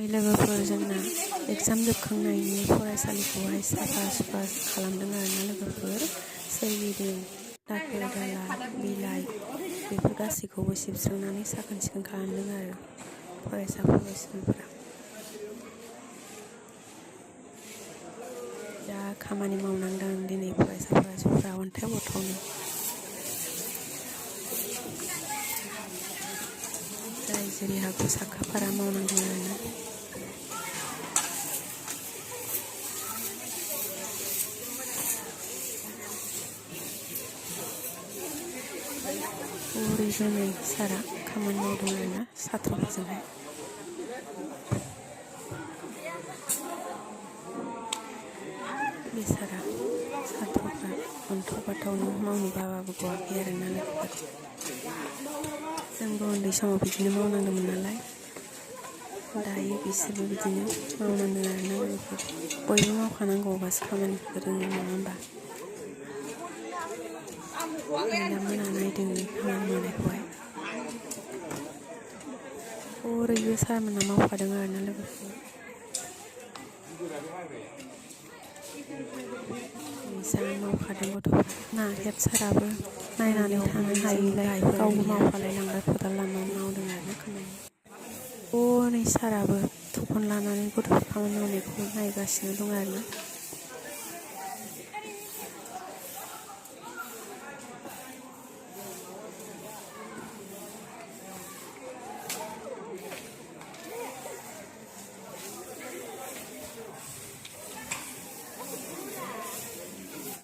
लोगोफोर जोंना एग्जाम जोबखांनायनि फरायसालिखौहाय साफा सुफा खालामदों आरोना लोगोफोर। सोरगिदिं दाखोर दाला बिलाइ बेफोर गासैखौबो सिबस्रांनानै साखोन सिखोन खालामदों आरो फरायसाफोरा। जा खामानि मावनांदों दिनै फरायसाफोरा अन्थाइ गथावनो। जाय जेरै हागौ साखाफारा मावनांदों आरोना। ओरैबो नै सारा खामानि मावदों आरोना साथ्र'फोरजोंहाय। बेसारा साथ्र'फ्रा अन्थाव बाथावनो मावनो बाबाबो गवाखै आरोना लोगोफोर। जोंबो उन्दै समाव बिदिनो मावनांदोंमोन नालाय, दायो बिसोरबो बिदिनो मावनांदों आरोना लोगोफोर। बयबो मावखानांगौ अब्लासो खामानिखौ रोङो, नङा होमबा? मैला मोना नायदों खामानि मावनायखौहाय। ओरैबो सारमोना मावफादों आरोना लोगोफोर। जा मावखादों गथ'फ्रा। हेड साराबो नायनानै थानो हायैलाय गावबो मावफालाय लांबाय, खदाल लानानै मावदों आरोना खामानि। नै साराबो थखन लानानै गथ'फोर खामानि मावनायखौ नायगासिनो दं आरोना।